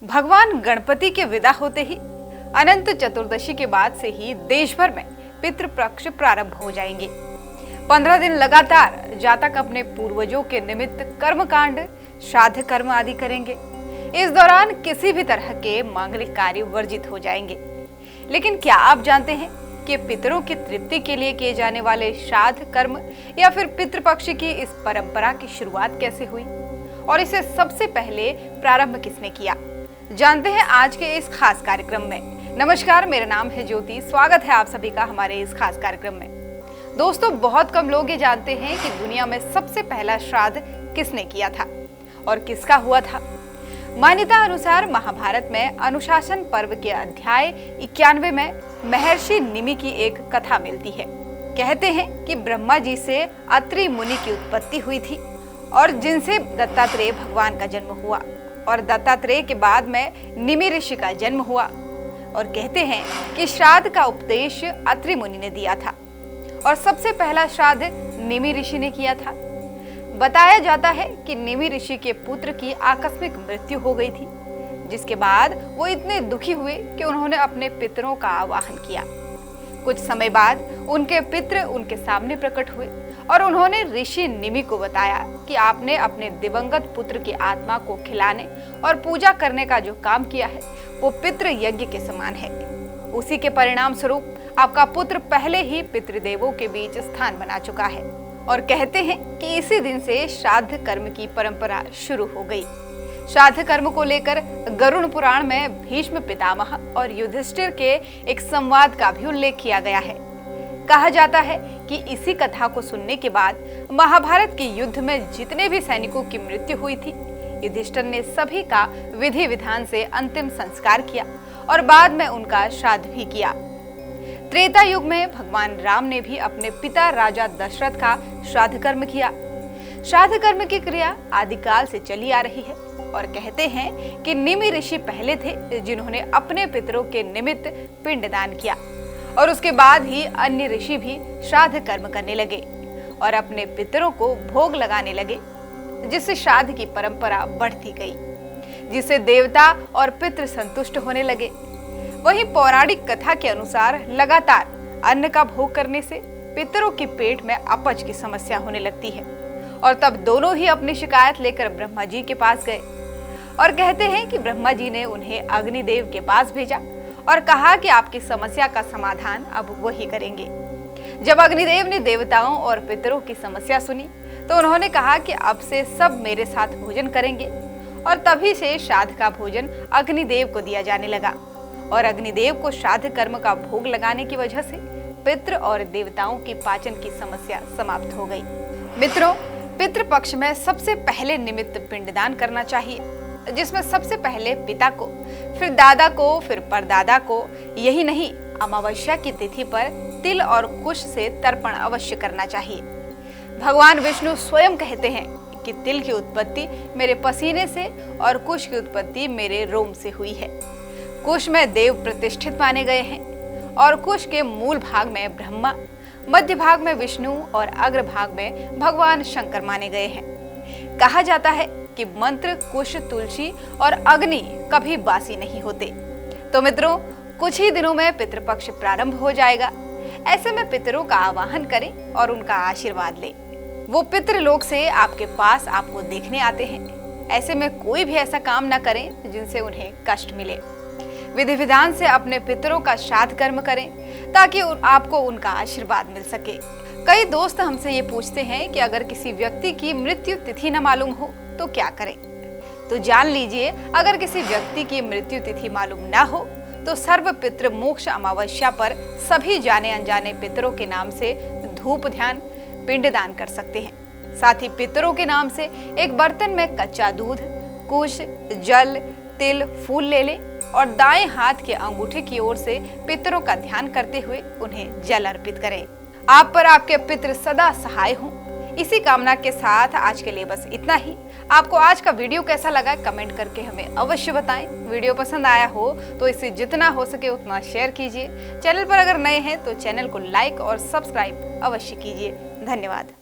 भगवान गणपति के विदा होते ही अनंत चतुर्दशी के बाद से ही देश भर में पितृपक्ष प्रारंभ हो जाएंगे। 15 दिन लगातार जातक अपने पूर्वजों के निमित्त कर्मकांड, श्राद्ध कर्म आदि करेंगे। इस दौरान किसी भी तरह के मांगलिक कार्य वर्जित हो जाएंगे। लेकिन क्या आप जानते हैं कि पितरों की तृप्ति के लिए किए जाने वाले श्राद्ध कर्म या फिर पितृपक्ष की इस परंपरा की शुरुआत कैसे हुई और इसे सबसे पहले प्रारंभ किसने किया? जानते हैं आज के इस खास कार्यक्रम में। नमस्कार, मेरा नाम है ज्योति। स्वागत है आप सभी का हमारे इस खास कार्यक्रम में। दोस्तों, बहुत कम लोग ये जानते हैं कि दुनिया में सबसे पहला श्राद्ध किसने किया था और किसका हुआ था। मान्यता अनुसार महाभारत में अनुशासन पर्व के अध्याय 91 में महर्षि निमि की एक कथा मिलती है। कहते हैं कि ब्रह्मा जी से अत्रि मुनि की उत्पत्ति हुई थी और जिनसे दत्तात्रेय भगवान का जन्म हुआ और दत्तात्रेय के बाद में निमि ऋषि का जन्म हुआ। और कहते हैं कि श्राद्ध का उपदेश अत्रि मुनि ने दिया था और सबसे पहला श्राद्ध निमि ऋषि ने किया था। बताया जाता है कि निमि ऋषि के पुत्र की आकस्मिक मृत्यु हो गई थी, जिसके बाद वो इतने दुखी हुए कि उन्होंने अपने पितरों का आवाहन किया। कुछ समय बाद उनके पितर उनके सामने प्रकट हुए और उन्होंने ऋषि निमि को बताया कि आपने अपने दिवंगत पुत्र की आत्मा को खिलाने और पूजा करने का जो काम किया है वो पितृ यज्ञ के समान है। उसी के परिणाम स्वरूप आपका पुत्र पहले ही पितृदेवों के बीच स्थान बना चुका है। और कहते हैं कि इसी दिन से श्राद्ध कर्म की परंपरा शुरू हो गई। श्राद्ध कर्म को लेकर गरुड़ पुराण में भीष्म पितामह और युधिष्ठिर के एक संवाद का भी उल्लेख किया गया है। कहा जाता है कि इसी कथा को सुनने के बाद महाभारत के युद्ध में जितने भी सैनिकों की मृत्यु हुई थी, युधिष्ठिर ने सभी का विधि विधान से अंतिम संस्कार किया और बाद में उनका श्राद्ध भी किया। त्रेता युग में भगवान राम ने भी अपने पिता राजा दशरथ का श्राद्ध कर्म किया। श्राद्ध कर्म की क्रिया आदिकाल से चली आ रही है और कहते हैं कि निमि ऋषि पहले थे जिन्होंने अपने पितरों के निमित्त पिंडदान किया और उसके बाद ही अन्य ऋषि भी श्राद्ध कर्म करने लगे और अपने पितरों को भोग लगाने लगे, जिससे श्राद्ध की परंपरा बढ़ती गई, जिससे देवता और पितृ संतुष्ट होने लगे। वहीं पौराणिक कथा के अनुसार लगातार अन्न का भोग करने से पितरों के पेट में अपच की समस्या होने लगती है और तब दोनों ही अपनी शिकायत लेकर ब्रह्मा जी के पास गए और कहते हैं कि ब्रह्मा जी ने उन्हें अग्निदेव के पास भेजा और कहा कि आपकी समस्या का समाधान अब वही करेंगे। जब अग्निदेव ने देवताओं और पितरों की समस्या सुनी तो उन्होंने कहा कि अब से सब मेरे साथ भोजन करेंगे और तभी से श्राद्ध का भोजन अग्निदेव को दिया जाने लगा और अग्निदेव को श्राद्ध कर्म का भोग लगाने की वजह से पितृ और देवताओं की पाचन की समस्या समाप्त हो गई। मित्रों, पितृपक्ष में सबसे पहले निमित्त पिंडदान करना चाहिए, जिसमें सबसे पहले पिता को, फिर दादा को, फिर परदादा को। यही नहीं, अमावस्या की तिथि पर तिल और कुश से तर्पण अवश्य करना चाहिए। भगवान विष्णु स्वयं कहते हैं कि तिल की उत्पत्ति मेरे पसीने से और कुश की उत्पत्ति मेरे रोम से हुई है। कुश में देव प्रतिष्ठित माने गए हैं और कुश के मूल भाग में ब्रह्मा, मध्य भाग में विष्णु और अग्र भाग में भगवान शंकर माने गए हैं। कहा जाता है कि मंत्र, कुश, तुलसी और अग्नि कभी बासी नहीं होते। तो मित्रों, कुछ ही दिनों में पितृपक्ष प्रारंभ हो जाएगा। ऐसे में पितरों का आवाहन करें और उनका आशीर्वाद लें। वो पितृलोक से आपके पास आपको देखने आते हैं। ऐसे में कोई भी ऐसा काम न करें जिनसे उन्हें कष्ट मिले। विधि विधान से अपने पितरों का श्राद्ध कर्म करें ताकि आपको उनका आशीर्वाद मिल सके। कई दोस्त हमसे ये पूछते हैं कि अगर किसी व्यक्ति की मृत्यु तिथि न मालूम हो तो क्या करें? तो जान लीजिए, अगर किसी व्यक्ति की मृत्यु तिथि मालूम ना हो तो सर्व पितृ मोक्ष अमावस्या पर सभी जाने अनजाने पितरों के नाम से धूप ध्यान पिंडदान कर सकते हैं। साथ ही पितरों के नाम से एक बर्तन में कच्चा दूध, कुश, जल, तिल, फूल ले लें और दाएं हाथ के अंगूठे की ओर से पितरों का ध्यान करते हुए उन्हें जल अर्पित करें। आप पर आपके पितृ सदा सहाय हों। इसी कामना के साथ आज के लिए बस इतना ही। आपको आज का वीडियो कैसा लगा कमेंट करके हमें अवश्य बताएं। वीडियो पसंद आया हो तो इसे जितना हो सके उतना शेयर कीजिए। चैनल पर अगर नए हैं तो चैनल को लाइक और सब्सक्राइब अवश्य कीजिए। धन्यवाद।